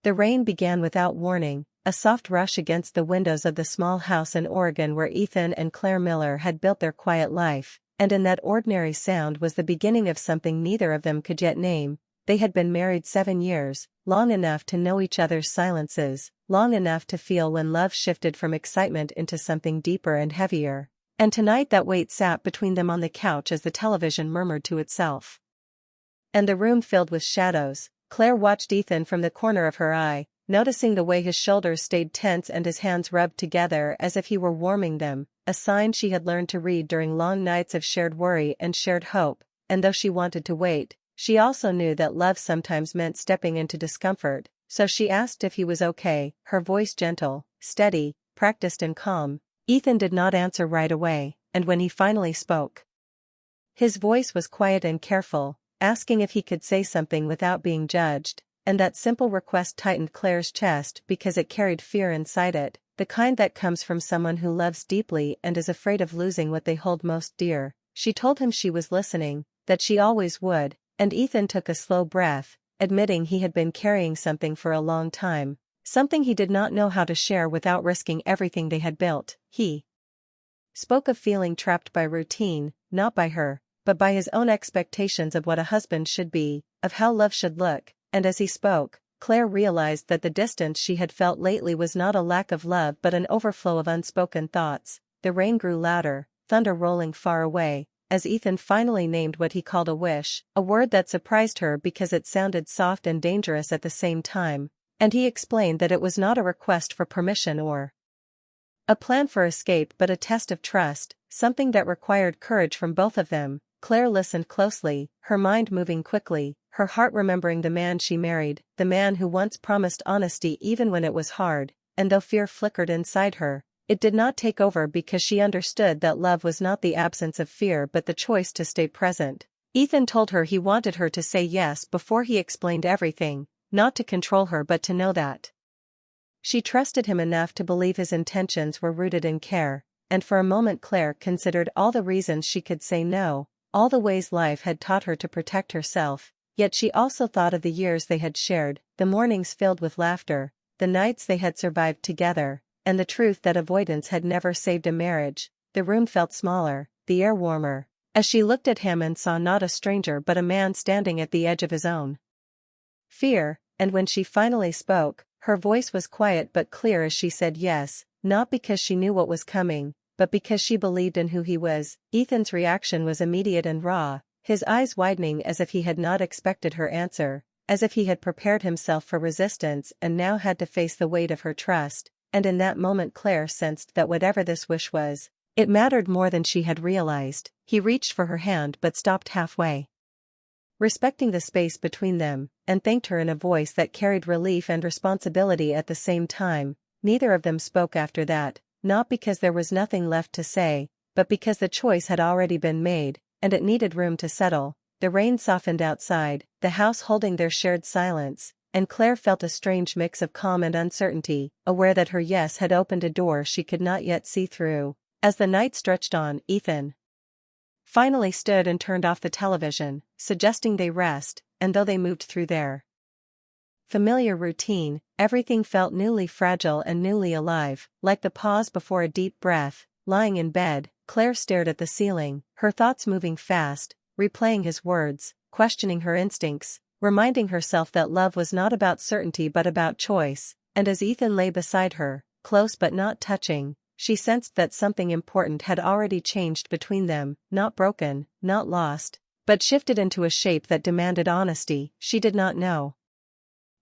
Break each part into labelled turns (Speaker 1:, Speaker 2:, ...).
Speaker 1: The rain began without warning, a soft rush against the windows of the small house in Oregon where Ethan and Claire Miller had built their quiet life, and in that ordinary sound was the beginning of something neither of them could yet name. They had been married 7 years, long enough to know each other's silences, long enough to feel when love shifted from excitement into something deeper and heavier. And tonight that weight sat between them on the couch as the television murmured to itself. And the room filled with shadows. Claire watched Ethan from the corner of her eye, noticing the way his shoulders stayed tense and his hands rubbed together as if he were warming them, a sign she had learned to read during long nights of shared worry and shared hope. And though she wanted to wait, she also knew that love sometimes meant stepping into discomfort, so she asked if he was okay, her voice gentle, steady, practiced and calm. Ethan did not answer right away, and when he finally spoke, his voice was quiet and careful, asking if he could say something without being judged, and that simple request tightened Claire's chest because it carried fear inside it, the kind that comes from someone who loves deeply and is afraid of losing what they hold most dear. She told him she was listening, that she always would, and Ethan took a slow breath, admitting he had been carrying something for a long time. Something he did not know how to share without risking everything they had built. He spoke of feeling trapped by routine, not by her, but by his own expectations of what a husband should be, of how love should look, and as he spoke, Claire realized that the distance she had felt lately was not a lack of love but an overflow of unspoken thoughts. The rain grew louder, thunder rolling far away, as Ethan finally named what he called a wish, a word that surprised her because it sounded soft and dangerous at the same time. And he explained that it was not a request for permission or a plan for escape but a test of trust, something that required courage from both of them. Claire listened closely, her mind moving quickly, her heart remembering the man she married, the man who once promised honesty even when it was hard, and though fear flickered inside her, it did not take over because she understood that love was not the absence of fear but the choice to stay present. Ethan told her he wanted her to say yes before he explained everything. Not to control her but to know that she trusted him enough to believe his intentions were rooted in care, and for a moment Claire considered all the reasons she could say no, all the ways life had taught her to protect herself, yet she also thought of the years they had shared, the mornings filled with laughter, the nights they had survived together, and the truth that avoidance had never saved a marriage. The room felt smaller, the air warmer, as she looked at him and saw not a stranger but a man standing at the edge of his own fear. And when she finally spoke, her voice was quiet but clear as she said yes, not because she knew what was coming, but because she believed in who he was. Ethan's reaction was immediate and raw, his eyes widening as if he had not expected her answer, as if he had prepared himself for resistance and now had to face the weight of her trust. And in that moment Claire sensed that whatever this wish was, it mattered more than she had realized. He reached for her hand but stopped halfway, respecting the space between them, and thanked her in a voice that carried relief and responsibility at the same time. Neither of them spoke after that, not because there was nothing left to say, but because the choice had already been made, and it needed room to settle. The rain softened outside, the house holding their shared silence, and Claire felt a strange mix of calm and uncertainty, aware that her yes had opened a door she could not yet see through. As the night stretched on, Ethan finally stood and turned off the television, suggesting they rest, and though they moved through their familiar routine, everything felt newly fragile and newly alive, like the pause before a deep breath. Lying in bed, Claire stared at the ceiling, her thoughts moving fast, replaying his words, questioning her instincts, reminding herself that love was not about certainty but about choice. And as Ethan lay beside her, close but not touching, she sensed that something important had already changed between them, not broken, not lost, but shifted into a shape that demanded honesty. She did not know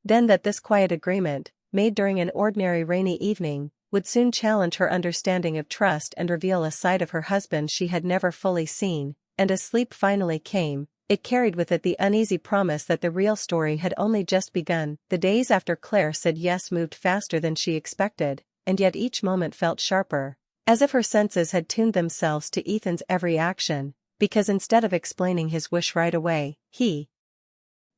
Speaker 1: then that this quiet agreement, made during an ordinary rainy evening, would soon challenge her understanding of trust and reveal a side of her husband she had never fully seen. And as sleep finally came, it carried with it the uneasy promise that the real story had only just begun. The days after Claire said yes moved faster than she expected, and yet each moment felt sharper, as if her senses had tuned themselves to Ethan's every action, because instead of explaining his wish right away, he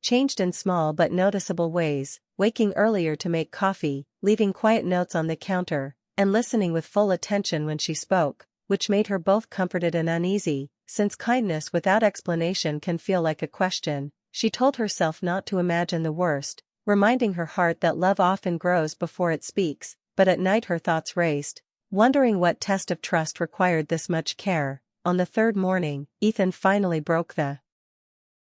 Speaker 1: changed in small but noticeable ways, waking earlier to make coffee, leaving quiet notes on the counter, and listening with full attention when she spoke, which made her both comforted and uneasy. Since kindness without explanation can feel like a question, she told herself not to imagine the worst, reminding her heart that love often grows before it speaks, but at night her thoughts raced, wondering what test of trust required this much care. On the third morning, Ethan finally broke the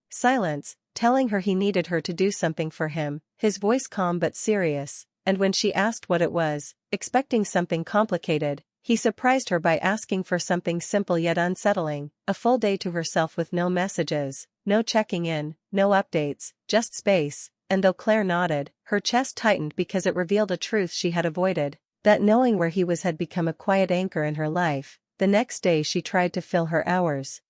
Speaker 1: silence, telling her he needed her to do something for him, his voice calm but serious, and when she asked what it was, expecting something complicated, he surprised her by asking for something simple yet unsettling, a full day to herself with no messages, no checking in, no updates, just space. And though Claire nodded, her chest tightened because it revealed a truth she had avoided, that knowing where he was had become a quiet anchor in her life. The next day she tried to fill her hours.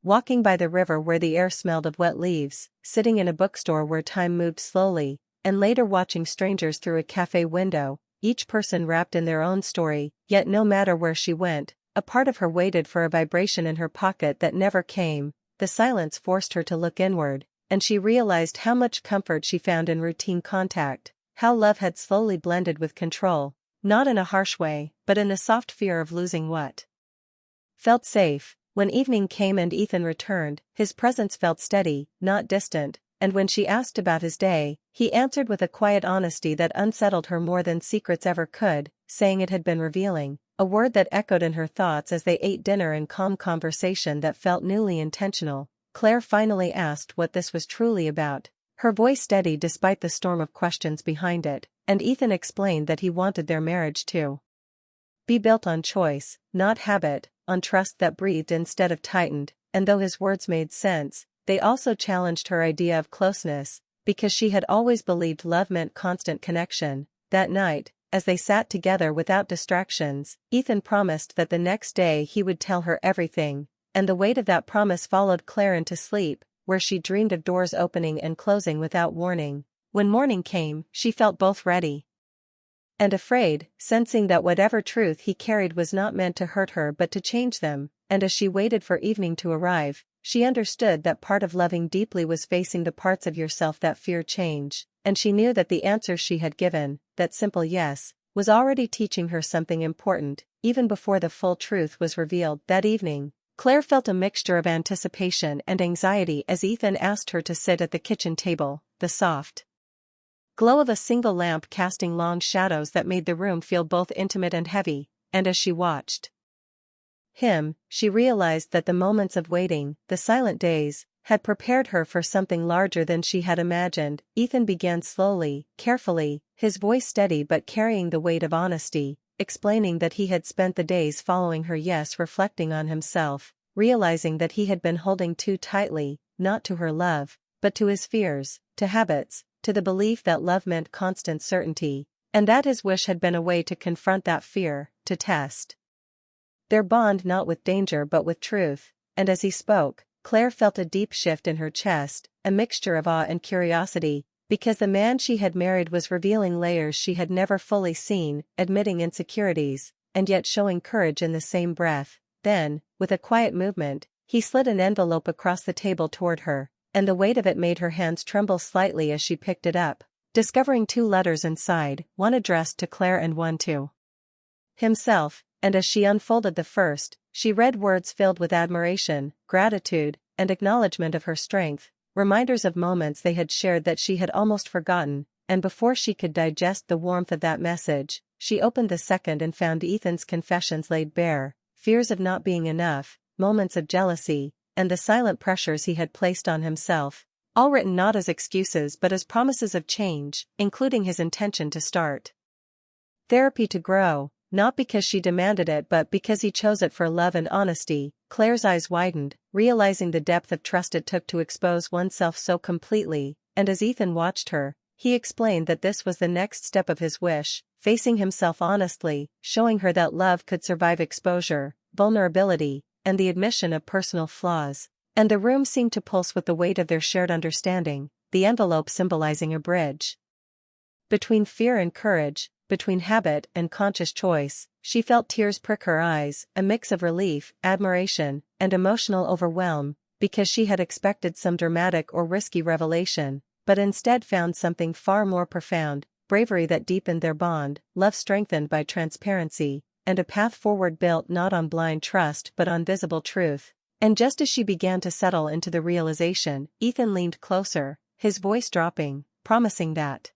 Speaker 1: Walking by the river where the air smelled of wet leaves, sitting in a bookstore where time moved slowly, and later watching strangers through a cafe window, each person wrapped in their own story, yet no matter where she went, a part of her waited for a vibration in her pocket that never came. The silence forced her to look inward, and she realized how much comfort she found in routine contact, how love had slowly blended with control, not in a harsh way, but in the soft fear of losing what felt safe. When evening came and Ethan returned, his presence felt steady, not distant, and when she asked about his day, he answered with a quiet honesty that unsettled her more than secrets ever could, saying it had been revealing, a word that echoed in her thoughts as they ate dinner in calm conversation that felt newly intentional. Claire finally asked what this was truly about, her voice steady despite the storm of questions behind it, and Ethan explained that he wanted their marriage to be built on choice, not habit, on trust that breathed instead of tightened, and though his words made sense, they also challenged her idea of closeness, because she had always believed love meant constant connection. That night, as they sat together without distractions, Ethan promised that the next day he would tell her everything, and the weight of that promise followed Claire into sleep, where she dreamed of doors opening and closing without warning. When morning came, she felt both ready and afraid, sensing that whatever truth he carried was not meant to hurt her but to change them, and as she waited for evening to arrive, she understood that part of loving deeply was facing the parts of yourself that fear change, and she knew that the answer she had given, that simple yes, was already teaching her something important, even before the full truth was revealed. That evening, Claire felt a mixture of anticipation and anxiety as Ethan asked her to sit at the kitchen table, the soft glow of a single lamp casting long shadows that made the room feel both intimate and heavy, and as she watched him, she realized that the moments of waiting, the silent days, had prepared her for something larger than she had imagined. Ethan began slowly, carefully, his voice steady but carrying the weight of honesty, explaining that he had spent the days following her yes reflecting on himself, realizing that he had been holding too tightly, not to her love, but to his fears, to habits, to the belief that love meant constant certainty, and that his wish had been a way to confront that fear, to test their bond not with danger but with truth. And as he spoke, Claire felt a deep shift in her chest, a mixture of awe and curiosity, because the man she had married was revealing layers she had never fully seen, admitting insecurities, and yet showing courage in the same breath. Then, with a quiet movement, he slid an envelope across the table toward her, and the weight of it made her hands tremble slightly as she picked it up, discovering 2 letters inside, one addressed to Claire and one to himself, and as she unfolded the first, she read words filled with admiration, gratitude, and acknowledgement of her strength, reminders of moments they had shared that she had almost forgotten, and before she could digest the warmth of that message, she opened the second and found Ethan's confessions laid bare, fears of not being enough, moments of jealousy, and the silent pressures he had placed on himself, all written not as excuses but as promises of change, including his intention to start therapy to grow, not because she demanded it but because he chose it for love and honesty. Claire's eyes widened, realizing the depth of trust it took to expose oneself so completely, and as Ethan watched her, he explained that this was the next step of his wish, facing himself honestly, showing her that love could survive exposure, vulnerability, and the admission of personal flaws. And the room seemed to pulse with the weight of their shared understanding, the envelope symbolizing a bridge between fear and courage, between habit and conscious choice. She felt tears prick her eyes, a mix of relief, admiration, and emotional overwhelm, because she had expected some dramatic or risky revelation, but instead found something far more profound, bravery that deepened their bond, love strengthened by transparency, and a path forward built not on blind trust but on visible truth. And just as she began to settle into the realization, Ethan leaned closer, his voice dropping, promising that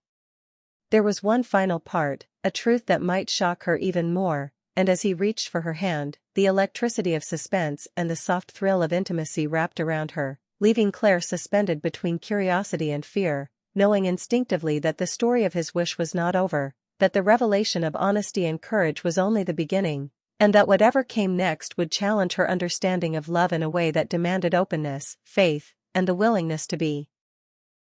Speaker 1: there was one final part, a truth that might shock her even more, and as he reached for her hand, the electricity of suspense and the soft thrill of intimacy wrapped around her, leaving Claire suspended between curiosity and fear, knowing instinctively that the story of his wish was not over, that the revelation of honesty and courage was only the beginning, and that whatever came next would challenge her understanding of love in a way that demanded openness, faith, and the willingness to be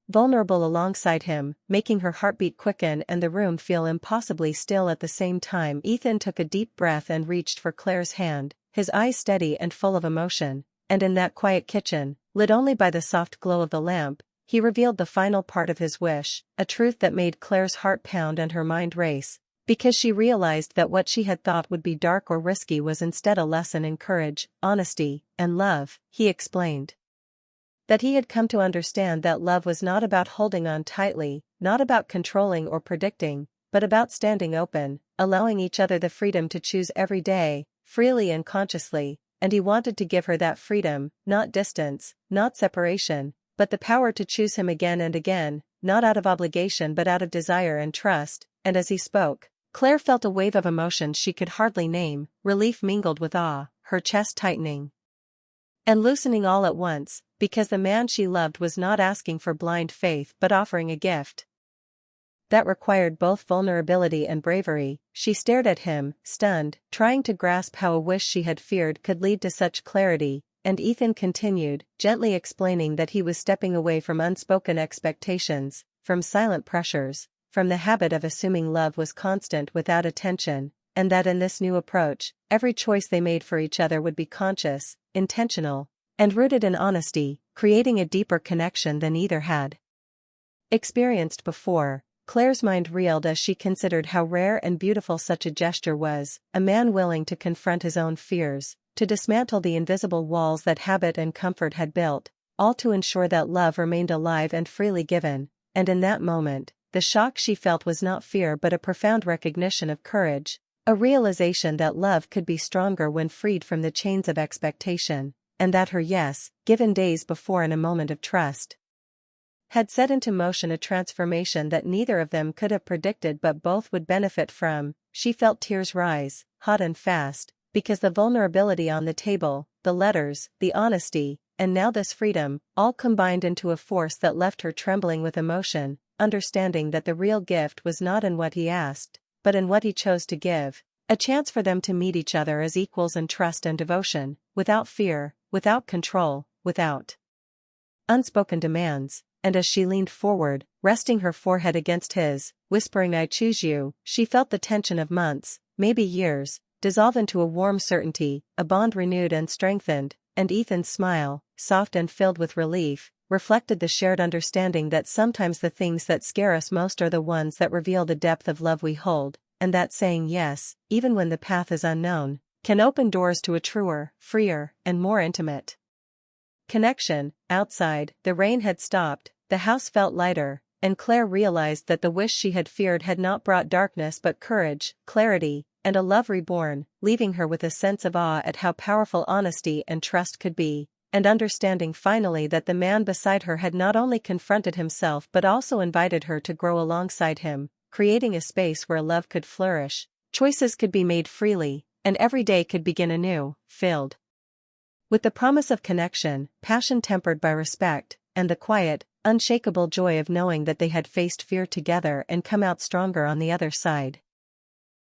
Speaker 1: vulnerable alongside him, making her heartbeat quicken and the room feel impossibly still at the same time. Ethan took a deep breath and reached for Claire's hand, his eyes steady and full of emotion, and in that quiet kitchen, lit only by the soft glow of the lamp, he revealed the final part of his wish, a truth that made Claire's heart pound and her mind race, because she realized that what she had thought would be dark or risky was instead a lesson in courage, honesty, and love. He explained that he had come to understand that love was not about holding on tightly, not about controlling or predicting, but about standing open, allowing each other the freedom to choose every day, freely and consciously, and he wanted to give her that freedom, not distance, not separation, but the power to choose him again and again, not out of obligation but out of desire and trust. And as he spoke, Claire felt a wave of emotion she could hardly name, relief mingled with awe, her chest tightening and loosening all at once, because the man she loved was not asking for blind faith but offering a gift that required both vulnerability and bravery. She stared at him, stunned, trying to grasp how a wish she had feared could lead to such clarity, and Ethan continued, gently explaining that he was stepping away from unspoken expectations, from silent pressures, from the habit of assuming love was constant without attention, and that in this new approach, every choice they made for each other would be conscious, intentional, and rooted in honesty, creating a deeper connection than either had experienced before. Claire's mind reeled as she considered how rare and beautiful such a gesture was, a man willing to confront his own fears, to dismantle the invisible walls that habit and comfort had built, all to ensure that love remained alive and freely given. And in that moment, the shock she felt was not fear but a profound recognition of courage, a realization that love could be stronger when freed from the chains of expectation, and that her yes, given days before in a moment of trust, had set into motion a transformation that neither of them could have predicted but both would benefit from. She felt tears rise, hot and fast, because the vulnerability on the table, the letters, the honesty, and now this freedom, all combined into a force that left her trembling with emotion, understanding that the real gift was not in what he asked, but in what he chose to give, a chance for them to meet each other as equals in trust and devotion, without fear, without control, without unspoken demands. And as she leaned forward, resting her forehead against his, whispering "I choose you," she felt the tension of months, maybe years, dissolve into a warm certainty, a bond renewed and strengthened, and Ethan's smile, soft and filled with relief, reflected the shared understanding that sometimes the things that scare us most are the ones that reveal the depth of love we hold, and that saying yes, even when the path is unknown, can open doors to a truer, freer, and more intimate connection. Outside, the rain had stopped. The house felt lighter, and Claire realized that the wish she had feared had not brought darkness but courage, clarity, and a love reborn, leaving her with a sense of awe at how powerful honesty and trust could be, and understanding finally that the man beside her had not only confronted himself but also invited her to grow alongside him, creating a space where love could flourish, choices could be made freely, and every day could begin anew, filled with the promise of connection, passion tempered by respect, and the quiet, unshakable joy of knowing that they had faced fear together and come out stronger on the other side.